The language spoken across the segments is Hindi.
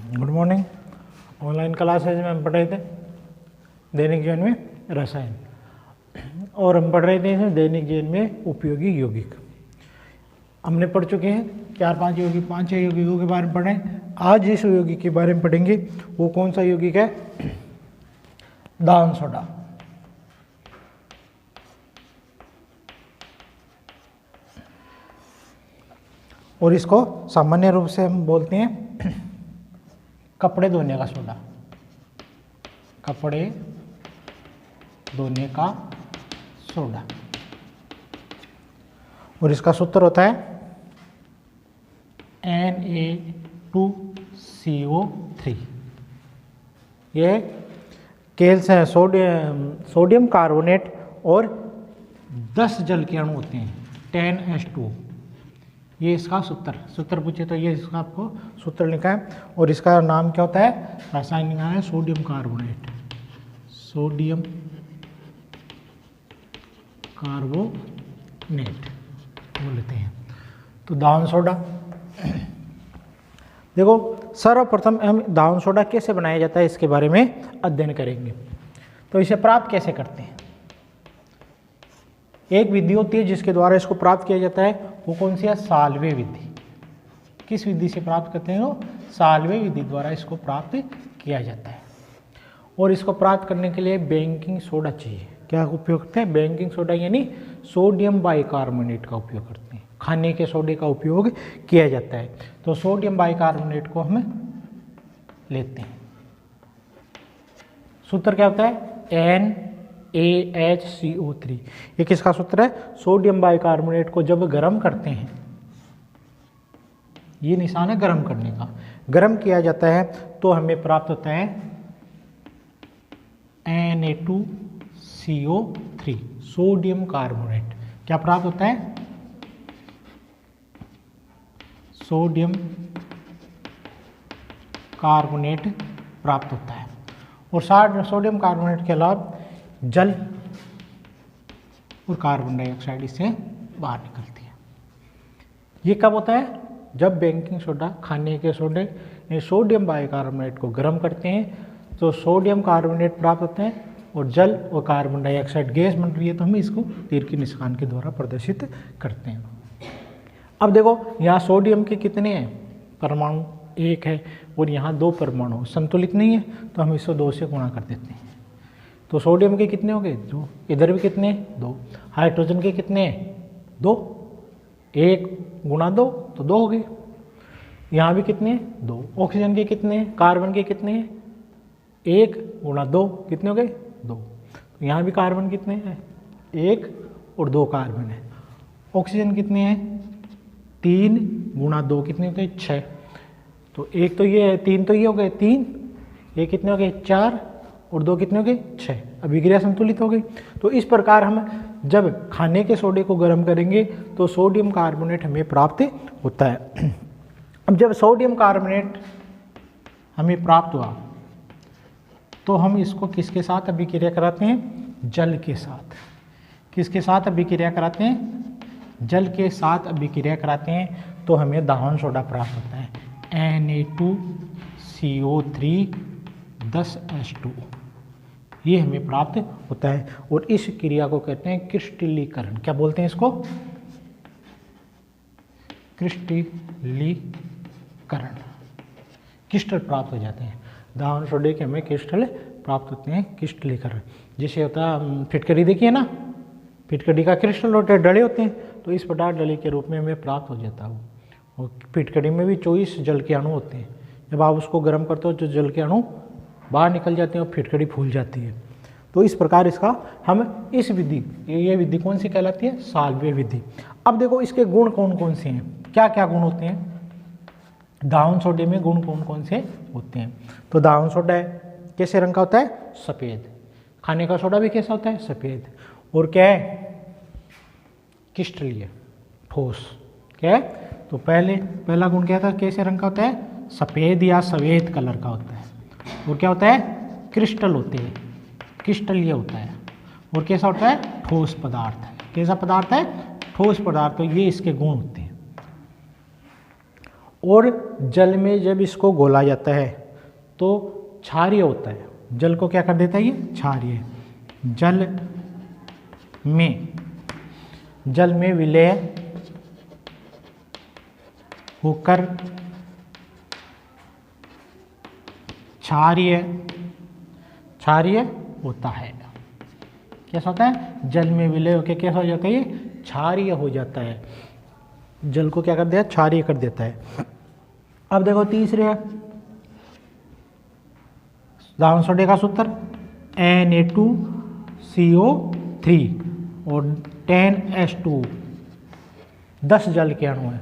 Good morning. ऑनलाइन क्लासेज में हम पढ़ रहे थे दैनिक जीवन में रसायन, और हम पढ़ रहे थे इसमें दैनिक जीवन में उपयोगी यौगिक। हमने पढ़ चुके हैं 4-5 यौगिक, 5-6 यौगिकों के बारे में पढ़े। आज जिस यौगिक के बारे में पढ़ेंगे वो कौन सा यौगिक है? दान सोडा। और इसको सामान्य रूप से हम बोलते हैं कपड़े धोने का सोडा। कपड़े धोने का सोडा। और इसका सूत्र होता है Na2CO3। ये सोडियम कार्बोनेट और 10 जल के अणु होते हैं 10H2। ये इसका सूत्र पूछे तो ये इसका आपको सूत्र लिखा है। और इसका नाम क्या होता है? रासायनिक नाम है सोडियम कार्बोनेट। सोडियम कार्बोनेट बोलते हैं। तो दान सोडा, देखो सर्वप्रथम हम दान सोडा कैसे बनाया जाता है इसके बारे में अध्ययन करेंगे। तो इसे प्राप्त कैसे करते हैं? एक विधि होती है जिसके द्वारा इसको प्राप्त किया जाता है, वो कौन सी है? साल्वे विधि। किस विधि से प्राप्त करते हैं? वो साल्वे विधि द्वारा इसको प्राप्त किया जाता है। और इसको प्राप्त करने के लिए बेकिंग सोडा चाहिए। क्या उपयोग करते हैं? बेकिंग सोडा यानी सोडियम बाइकार्बोनेट का उपयोग करते हैं। खाने के सोडे का उपयोग किया जाता है। तो सोडियम बाइकार्बोनेट को हम लेते हैं। सूत्र क्या होता है? NaHCO3। ये किसका सूत्र है? सोडियम बाइकार्बोनेट को जब गर्म करते हैं, ये निशान है गर्म करने का, गर्म किया जाता है तो हमें प्राप्त होता है Na2CO3 सोडियम कार्बोनेट। क्या प्राप्त होता है? सोडियम कार्बोनेट प्राप्त होता है। और सोडियम कार्बोनेट के अलावा जल और कार्बन डाइऑक्साइड इससे बाहर निकलती है। ये कब होता है? जब बेकिंग सोडा, खाने के सोडे, सोडियम बाइकार्बोनेट को गर्म करते हैं तो सोडियम कार्बोनेट प्राप्त होते हैं और जल और कार्बन डाइऑक्साइड गैस बन रही है, तो हम इसको तीर के निशान के द्वारा प्रदर्शित करते हैं। अब देखो यहाँ सोडियम के कितने हैं परमाणु? 1 है। और यहाँ 2 परमाणु संतुलित नहीं है, तो हम इसको 2 से गुणा कर देते हैं। तो सोडियम के कितने हो गए? 2। इधर भी कितने? 2। हाइड्रोजन के कितने हैं? 2। 1 गुणा 2 तो 2 हो गए। यहाँ भी कितने हैं? 2। ऑक्सीजन के कितने हैं? कार्बन के कितने हैं? 1 गुणा 2 कितने हो गए? 2। तो यहाँ भी कार्बन कितने हैं? 1 और 2 कार्बन है। ऑक्सीजन कितने हैं? 3 गुणा 2 कितने हो गए? 6। तो 1 तो ये है, 3 तो ये हो गए 3, ये कितने हो गए? 4 और 2 कितने हो गए? 6। अभिक्रिया संतुलित हो गई। तो इस प्रकार हम जब खाने के सोडे को गर्म करेंगे तो सोडियम कार्बोनेट हमें प्राप्त होता है। अब जब सोडियम कार्बोनेट हमें प्राप्त हुआ तो हम इसको किसके साथ अभिक्रिया कराते हैं? जल के साथ। किसके साथ अभिक्रिया कराते हैं? जल के साथ अभिक्रिया कराते हैं तो हमें दान सोडा प्राप्त होता है Na2CO3 10H2। ये हमें प्राप्त होता है। और इस क्रिया को कहते हैं क्रिस्टलीकरण। क्या बोलते हैं इसको? क्रिस्टलीकरण। क्रिस्टल प्राप्त हो जाते हैं। दान सोडे के हमें क्रिस्टल प्राप्त होते हैं, क्रिस्टलीकरण। जैसे होता है फिटकरी, देखिए ना, फिटकरी का क्रिस्टल होते हैं, डले होते हैं, तो इस प्रकार डले के रूप में हमें प्राप्त हो जाता है। और फिटकरी में भी 24 जल के अणु होते हैं। जब आप उसको गर्म करते हो तो जल के अणु बाहर निकल जाते हैं और फिटकरी फूल जाती है। तो इस प्रकार इसका हम इस विधि, ये विधि कौन सी कहलाती है? साल्वे विधि। अब देखो इसके गुण कौन कौन से हैं, क्या क्या गुण होते हैं दान सोडे में? गुण कौन कौन से होते हैं? तो दान सोडा है कैसे रंग का होता है? सफ़ेद। खाने का सोडा भी कैसा होता है? सफ़ेद। और क्या है? क्रिस्टलीय, ठोस। क्या है? तो पहला गुण क्या था? कैसे रंग का होता है? सफ़ेद या सफ़ेद कलर का होता है। और क्या होता है? क्रिस्टल होते हैं, क्रिस्टलीय होता है। और कैसा होता है? ठोस पदार्थ है। कैसा पदार्थ है? ठोस पदार्थ। तो ये इसके गुण होते हैं। और जल में जब इसको घोला जाता है तो क्षारीय होता है। जल को क्या कर देता है ये? क्षारीय। जल में विलय होकर क्षारीय होता है। कैसा होता है? जल में विलय होकर कैसा हो जाता है? ये क्षारीय हो जाता है। जल को क्या कर दिया? क्षारीय कर देता है। अब देखो तीसरे है दाहन सोडे का सूत्र Na2CO3 और 10H2 10 जल के अणु है।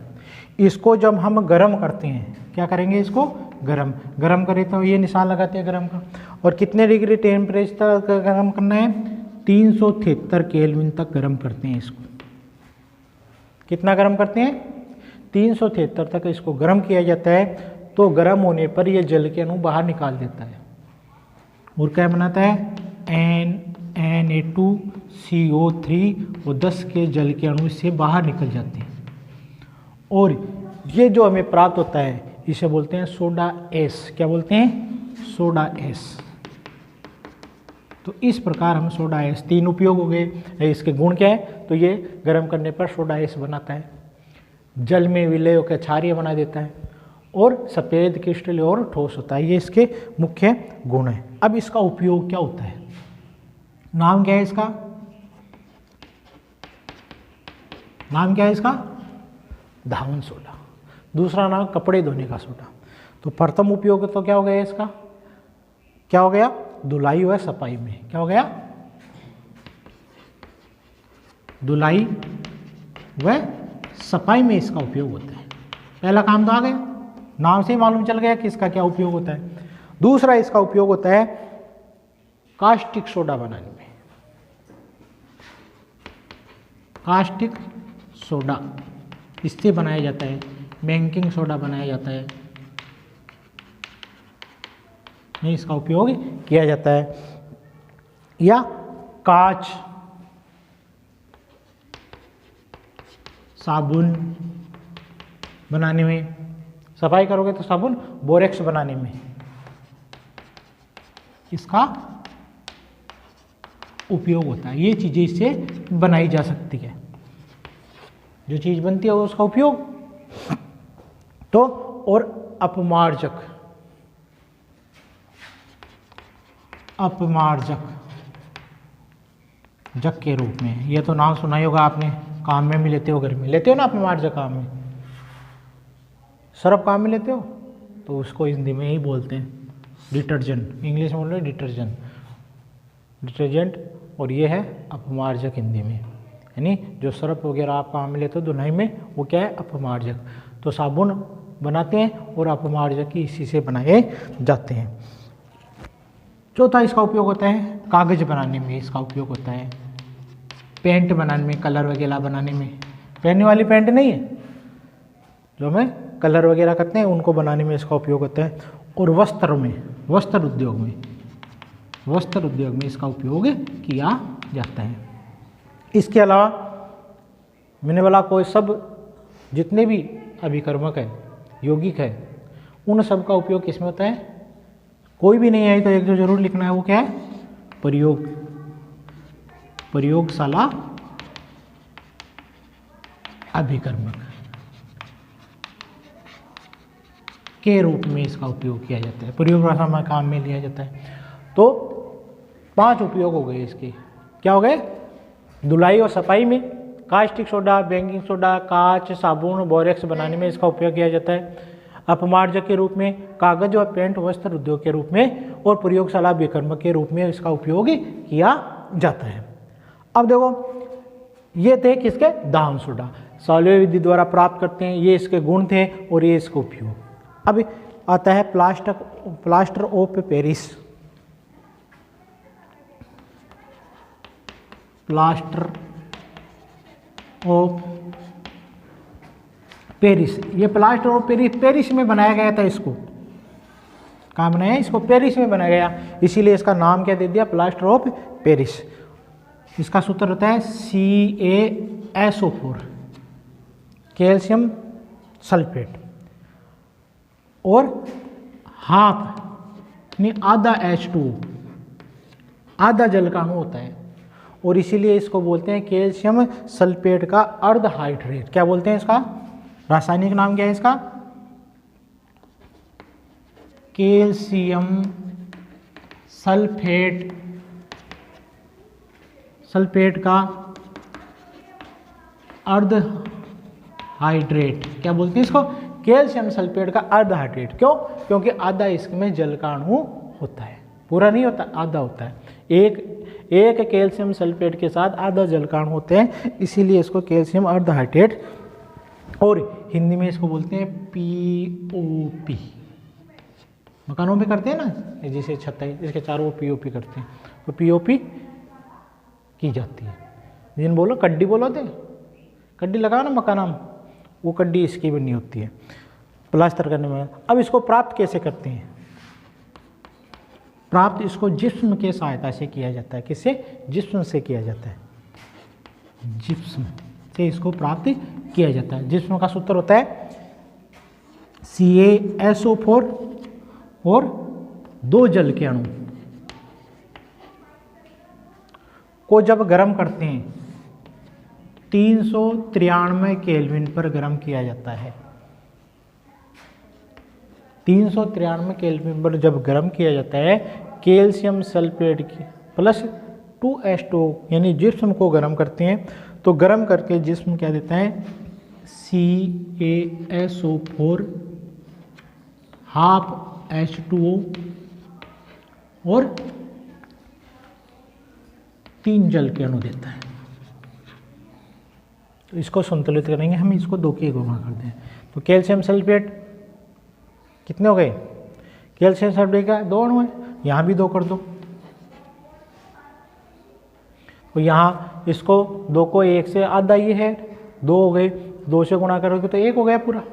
इसको जब हम गर्म करते हैं, क्या करेंगे? इसको गर्म करें तो ये निशान लगाते हैं गर्म का। और कितने डिग्री टेम्परेचर तक गर्म करना है? 373 केल्विन तक गर्म करते हैं इसको। कितना गर्म करते हैं? 373 तक इसको गर्म किया जाता है। तो गर्म होने पर यह जल के अणु बाहर निकाल देता है और क्या बनाता है? Na2CO3 और 10 के जल के अणु इससे बाहर निकल जाते हैं। और ये जो हमें प्राप्त होता है इसे बोलते हैं सोडा एस। क्या बोलते हैं? Soda S. तो इस प्रकार हम सोडा एस, 3 उपयोग हो गए। इसके गुण क्या है? तो ये गर्म करने पर सोडा एस बनाता है, जल में विलय होकर क्षारीय बना देता है और सफ़ेद क्रिस्टल और ठोस होता है। ये इसके मुख्य गुण हैं। अब इसका उपयोग क्या होता है? नाम क्या है इसका? धावन सोडा। दूसरा नाम कपड़े धोने का सोडा। तो प्रथम उपयोग तो क्या हो गया इसका? क्या हो गया? धुलाई व सफाई में। क्या हो गया? धुलाई व सफाई में इसका उपयोग होता है। पहला काम तो आ गया, नाम से ही मालूम चल गया कि इसका क्या उपयोग होता है। दूसरा इसका उपयोग होता है कास्टिक सोडा बनाने में। कास्टिक सोडा इससे बनाया जाता है। बेकिंग सोडा बनाया जाता है, नहीं इसका उपयोग किया जाता है। या कांच साबुन बनाने में, सफाई करोगे तो साबुन, बोरेक्स बनाने में इसका उपयोग होता है। ये चीज़ें इससे बनाई जा सकती है। जो चीज़ बनती है उसका उपयोग। तो और अपमार्जक जग के रूप में, ये तो नाम सुना ही होगा आपने, काम में भी लेते हो, घर में लेते हो ना अपमार्जक। काम में सर्फ काम में लेते हो तो उसको हिंदी में ही बोलते हैं डिटर्जेंट, इंग्लिश में बोल रहे डिटर्जेंट। और ये है अपमार्जक हिंदी में, यानी जो सर्फ वगैरह आप काम में लेते हो धुलाई में, वो क्या है? अपमार्जक। तो साबुन बनाते हैं और अपमार्जक ही इसी से बनाए जाते हैं। चौथा इसका उपयोग होता है कागज बनाने में। इसका उपयोग होता है पेंट बनाने में, कलर वगैरह बनाने में। पहनने वाली पेंट नहीं है, जो हमें कलर वगैरह करते हैं उनको बनाने में इसका उपयोग होता है। और वस्त्र उद्योग में इसका उपयोग किया जाता है। इसके अलावा मैंने बोला कोई सब जितने भी अभिकर्मक है, यौगिक है, उन सब का उपयोग किसमें होता है? कोई भी नहीं आई तो एक जो जरूर लिखना है, वो क्या है? प्रयोगशाला अभिकर्मक के रूप में इसका उपयोग किया जाता है, प्रयोगशाला काम में लिया जाता है। तो 5 उपयोग हो गए इसके। क्या हो गए? धुलाई और सफाई में कास्टिक सोडा, बेकिंग सोडा, कांच, साबुन, बोरेक्स बनाने में इसका उपयोग किया जाता है। अपमार्जक के रूप में, कागज और पेंट वस्त्र उद्योग के रूप में, और प्रयोगशाला अभिकर्मक के रूप में इसका उपयोग किया जाता है। अब देखो ये थे किसके? दाहन सोडा। सॉल्यूबल विधि द्वारा प्राप्त करते हैं, ये इसके गुण थे और ये इसका उपयोग। अब आता है plaster of Paris. Plaster of Paris, ये प्लास्टर ऑफ पेरिस में बनाया गया था। इसको कहाँ बनाया? इसको पेरिस में बनाया गया, इसीलिए इसका नाम क्या दे दिया? Plaster of Paris. इसका सूत्र होता है CaSO4, कैल्शियम सल्फेट। और हाफ यानी आधा H2O, आधा जल का अणु होता है, और इसीलिए इसको बोलते हैं कैल्शियम सल्फेट का अर्ध हाइड्रेट। क्या बोलते हैं इसका रासायनिक नाम? क्या है इसका? कैल्शियम सल्फेट, सल्फेट का अर्ध हाइड्रेट। क्या बोलते हैं इसको? कैल्शियम सल्फेट का अर्ध हाइड्रेट। क्यों? क्योंकि आधा इसमें जल का अणु होता है, पूरा नहीं होता, आधा होता है। एक कैल्शियम सल्फेट के साथ आधा जल का अणु होते हैं, इसीलिए इसको कैल्शियम अर्ध हाइड्रेट, और हिंदी में इसको बोलते हैं POP। मकानों में करते हैं ना, जैसे छत है इसके चारों POP करते हैं, तो POP की जाती है। जिन बोलो कड्डी बोलो थे, कड्डी लगाओ ना मकाना में, वो कड्डी इसकी बनी होती है प्लास्टर करने में। अब इसको प्राप्त कैसे करते हैं? प्राप्त इसको जिप्सम के सहायता से किया जाता है। किससे? जिप्सम से किया जाता है, जिप्सम से इसको प्राप्त किया जाता है। जिप्सम का सूत्र होता है CaSO4 और 2 जल के अणु को जब गर्म करते हैं 393 केल्विन पर गर्म किया जाता है। 393 केल्विन पर जब गर्म किया जाता है, कैल्शियम सल्फेट की प्लस 2H2O यानी जिप्सम को गर्म करते हैं, तो गर्म करके जिप्सम क्या देता है? CaSO4 हाफ H2O और 3 जल के अणु देता है। तो इसको संतुलित करेंगे हम, इसको 2 की गुणा कर दें, तो कैल्शियम सल्फेट कितने हो गए? कैल्शियम सल्फेट का 2 अणु है, यहाँ भी 2 कर दो, तो यहाँ इसको 2 को 1 से आधा ये है, 2 हो गए, 2 से गुणा करोगे तो 1 हो गया पूरा,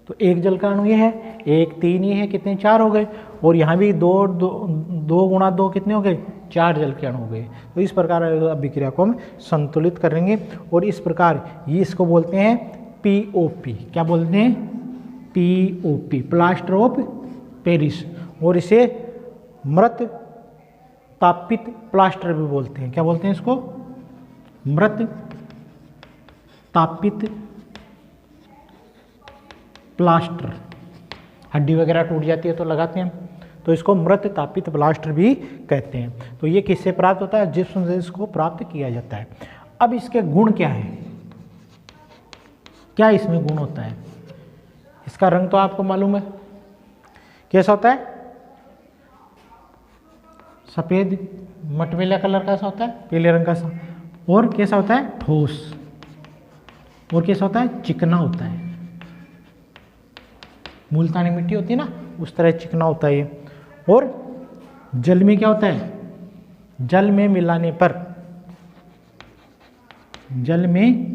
तो 1 जल का अणु ये है, 1 3 ये है, कितने 4 हो गए, और यहाँ भी 2 गुणा 2 कितने हो गए? 4 जल के अणु हो गए। तो इस प्रकार अभिक्रिया को हम संतुलित करेंगे, और इस प्रकार ये इसको बोलते हैं POP। क्या बोलते हैं? POP, प्लास्टर ऑफ पेरिस, और इसे मृत तापित प्लास्टर भी बोलते हैं। क्या बोलते हैं इसको? मृत तापित प्लास्टर। हड्डी वगैरह टूट जाती है तो लगाते हैं हम, तो इसको मृत तापित प्लास्टर भी कहते हैं। तो ये किससे प्राप्त होता है? जिप्सम से इसको प्राप्त किया जाता है। अब इसके गुण क्या है? क्या इसमें गुण होता है? इसका रंग तो आपको मालूम है कैसा होता है? सफेद मटमैला कलर का सा होता है, पीले रंग का सा, और कैसा होता है? ठोस, और कैसा होता है? चिकना होता है। मुल्तानी मिट्टी होती है ना, उस तरह चिकना होता है ये। और जल में क्या होता है? जल में मिलाने पर, जल में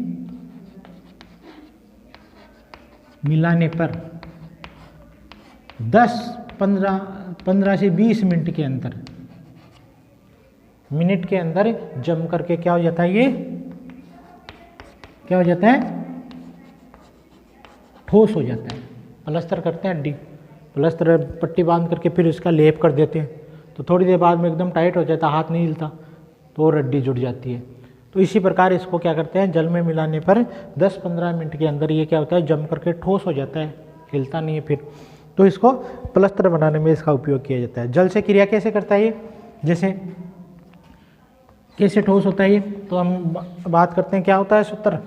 मिलाने पर 15 से 20 मिनट के अंदर, मिनट के अंदर जम करके क्या हो जाता है? ये क्या हो जाता है? ठोस हो जाता है। प्लास्टर करते हैं हड्डी, प्लास्टर पट्टी बांध करके फिर इसका लेप कर देते हैं, तो थोड़ी देर बाद में एकदम टाइट हो जाता है, हाथ नहीं हिलता, तो और हड्डी जुड़ जाती है। तो इसी प्रकार इसको क्या करते हैं? जल में मिलाने पर 10-15 मिनट के अंदर ये क्या होता है? जम करके ठोस हो जाता है, हिलता नहीं है फिर। तो इसको प्लास्टर बनाने में इसका उपयोग किया जाता है। जल से क्रिया कैसे करता है ये? जैसे कैसे ठोस होता है ये? तो हम बात करते हैं क्या होता है सूत्र।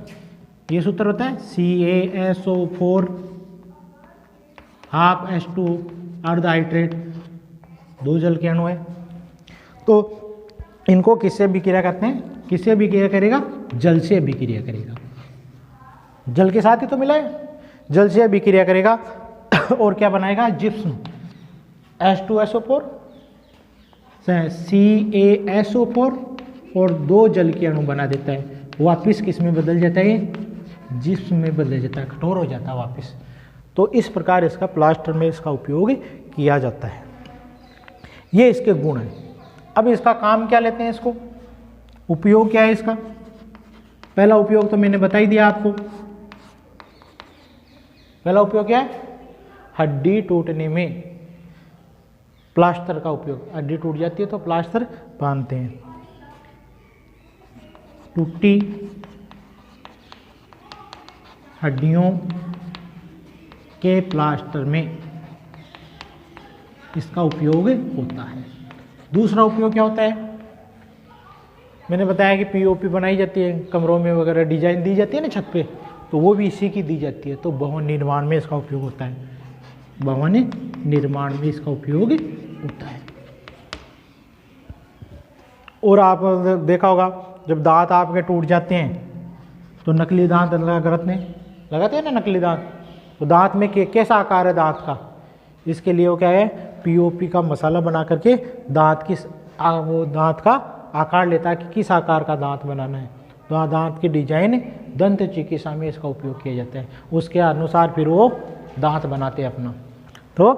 ये सूत्र होता है CaSO4 हाफ H2 अर्ध हाइड्रेट, 2 जल के अणु है। तो इनको किससे अभिक्रिया करते हैं? किससे अभिक्रिया करेगा? जल से अभिक्रिया करेगा। जल के साथ ही तो मिला है, जल से अभिक्रिया करेगा और क्या बनाएगा? जिप्सम H2SO4 CaSO4 और 2 जल के अणु बना देता है। वापिस किस में बदल जाता है? जिप्सम में बदल जाता है, कठोर हो जाता है वापिस। तो इस प्रकार इसका प्लास्टर में इसका उपयोग किया जाता है। ये इसके गुण हैं। अब इसका काम क्या लेते हैं? इसको उपयोग क्या है इसका? पहला उपयोग तो मैंने बता ही दिया आपको। पहला उपयोग क्या है? हड्डी टूटने में प्लास्टर का उपयोग, हड्डी टूट जाती है तो प्लास्टर बांधते हैं। टूटी हड्डियों के प्लास्टर में इसका उपयोग होता है। दूसरा उपयोग क्या होता है, मैंने बताया कि पीओपी बनाई जाती है, कमरों में वगैरह डिजाइन दी जाती है ना छत पे, तो वो भी इसी की दी जाती है। तो भवन निर्माण में इसका उपयोग होता है, भवन निर्माण में इसका उपयोग होता है। और आप देखा होगा जब दांत आपके टूट जाते हैं तो नकली दांत लगाते हैं ना नकली दांत, तो दांत में कैसा आकार है दांत का, इसके लिए वो क्या है, पीओपी का मसाला बना करके वो दांत का आकार लेता है कि किस आकार का दांत बनाना है। तो दांत की डिजाइन दंत चिकित्सा में इसका उपयोग किया जाता है, उसके अनुसार फिर वो दांत बनाते हैं अपना। तो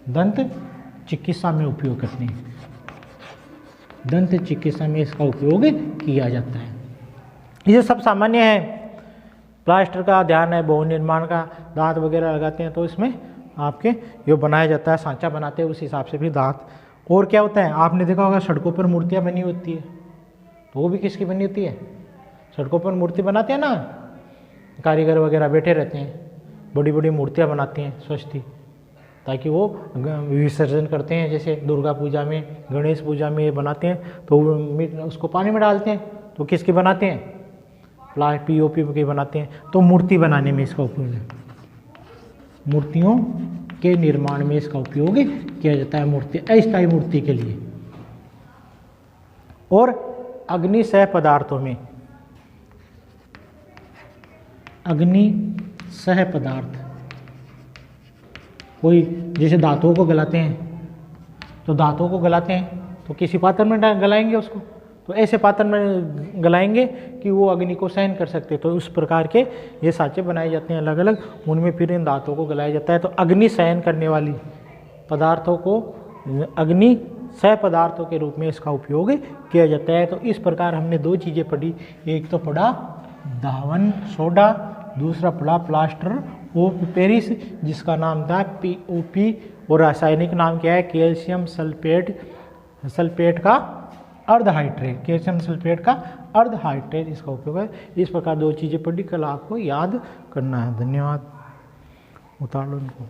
दंत चिकित्सा में उपयोग करते हैं, दंत चिकित्सा में इसका उपयोग किया जाता है। ये सब सामान्य है। प्लास्टर का ध्यान है, भवन निर्माण का दांत वगैरह लगाते हैं तो इसमें आपके ये बनाया जाता है, सांचा बनाते हैं, उस हिसाब से भी दांत। और क्या होता है, आपने देखा होगा सड़कों पर मूर्तियाँ बनी होती है, तो वो भी किसकी बनी होती है, सड़कों पर मूर्ति बनाते हैं ना, कारीगर वगैरह बैठे रहते हैं, बड़ी बड़ी मूर्तियाँ बनाते हैं सस्ती, ताकि वो विसर्जन करते हैं। जैसे दुर्गा पूजा में, गणेश पूजा में ये बनाते हैं, तो उसको पानी में डालते हैं, तो किसकी बनाते हैं, पीओपी की बनाते हैं। तो मूर्ति बनाने में इसका उपयोग है, मूर्तियों के निर्माण में इसका उपयोग किया जाता है, मूर्ति अस्थायी मूर्ति के लिए। और अग्निसह पदार्थों में, अग्निसह पदार्थ, कोई जैसे दांतों को गलाते हैं, तो दांतों को गलाते हैं तो किसी पात्र में गलाएंगे उसको, तो ऐसे पात्र में गलाएंगे कि वो अग्नि को सहन कर सकते। तो उस प्रकार के ये सांचे बनाए जाते हैं अलग अलग, उनमें फिर इन दांतों को गलाया जाता है। तो अग्नि सहन करने वाली पदार्थों को अग्नि सह पदार्थों के रूप में इसका उपयोग किया जाता है। तो इस प्रकार हमने दो चीज़ें पढ़ी, एक तो पढ़ा धावन सोडा, दूसरा पढ़ा प्लास्टर ऑफ पेरिस जिसका नाम था पीओपी, और रासायनिक नाम क्या है, कैल्शियम सल्फेट का अर्धहाइड्रेट, कैल्शियम सल्फेट का अर्धहाइड्रेट इसका उपयोग है। इस प्रकार दो चीज़ें पढ़ी, कल आपको याद करना है। धन्यवाद, उतार लो इनको।